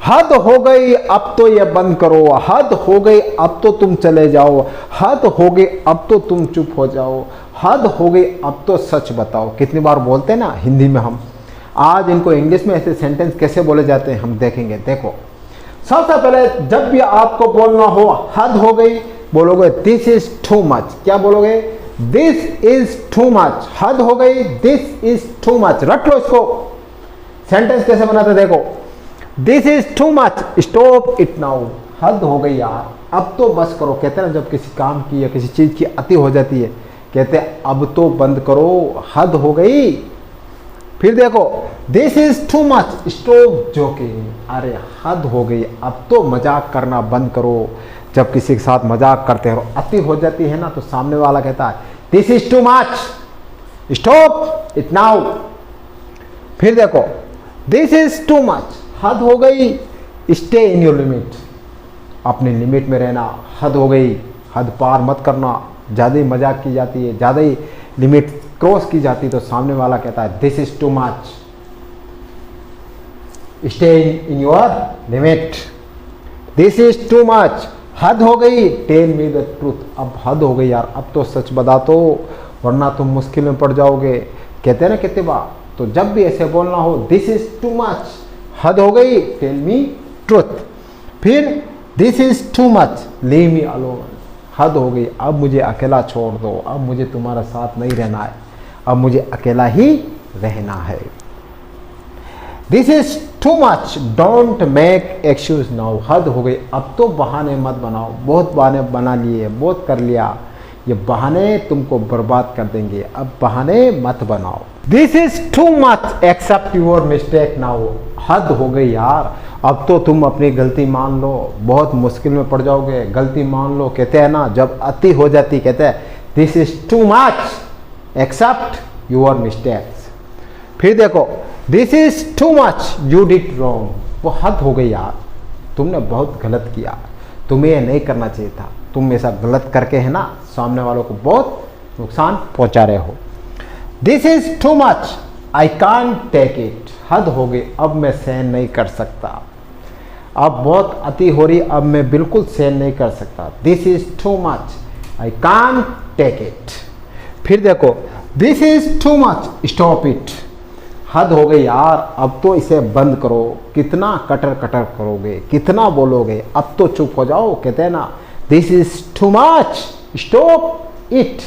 हद हो गई, अब तो ये बंद करो, हद हो गई, अब तो तुम चले जाओ, हद हो गई, अब तो तुम चुप हो जाओ, हद हो गई, अब तो सच बताओ। कितनी बार बोलते हैं ना हिंदी में हम। आज इनको इंग्लिश में ऐसे सेंटेंस कैसे बोले जाते हैं हम देखेंगे। देखो, सबसे पहले जब भी आपको बोलना हो हद हो गई, बोलोगे दिस इज टू मच। क्या बोलोगे? This is too much. हद हो गई, दिस इज टू मच। रट लो इसको। सेंटेंस कैसे बनाते देखो, this is too much, stop it now. हद हो गई यार, अब तो बस करो। कहते हैं ना जब किसी काम की या किसी चीज की अति हो जाती है, कहते हैं अब तो बंद करो, हद हो गई। फिर देखो, this is too much, stop joking. अरे हद हो गई, अब तो मजाक करना बंद करो। जब किसी के साथ मजाक करते हो, अति हो जाती है ना, तो सामने वाला कहता है this is too much, stop it now. फिर देखो, दिस इज टू मच, हद हो गई, स्टे इन योर लिमिट। अपने लिमिट में रहना। हद हो गई, हद पार मत करना। ज़्यादा ही मजाक की जाती है, ज़्यादा ही लिमिट क्रॉस की जाती है, तो सामने वाला कहता है this is too much, stay in your limit. This is too much, हद हो गई, टेल मी द ट्रूथ। अब हद हो गई यार, अब तो सच बता दो, वरना तुम मुश्किल में पड़ जाओगे। कहते हैं ना कितने बार। तो जब भी ऐसे बोलना हो, दिस इज टू मच, हद हो गई, टेल मी ट्रूथ। फिर this is too much, leave me alone. हद हो गई, अब मुझे अकेला छोड़ दो, अब मुझे तुम्हारा साथ नहीं रहना है, अब मुझे अकेला ही रहना है। This is too much, don't make excuse now. हद हो गई, अब तो बहाने मत बनाओ। बहुत बहाने बना लिए, बहुत कर लिया, ये बहाने तुमको बर्बाद कर देंगे, अब बहाने मत बनाओ। This is too much, accept your mistake now. हद हो गई यार, अब तो तुम अपनी गलती मान लो, बहुत मुश्किल में पड़ जाओगे, गलती मान लो। कहते हैं ना जब अति हो जाती, कहते हैं this is too much, accept your mistakes. फिर देखो, this is too much, you did wrong. वो हद हो गई यार, तुमने बहुत गलत किया, तुम्हें ये नहीं करना चाहिए था। तुम ऐसा गलत करके है ना सामने वालों को बहुत नुकसान पहुंचा रहे हो। This is too much, I can't take it. हद हो गई, अब मैं सहन नहीं कर सकता, अब बहुत अति हो रही, अब मैं बिल्कुल सहन नहीं कर सकता। This is too much, I can't take it. फिर देखो, this is too much, stop it. हद हो गई यार, अब तो इसे बंद करो। कितना कटर कटर करोगे, कितना बोलोगे, अब तो चुप हो जाओ। कहते हैं ना this is too much, stop it.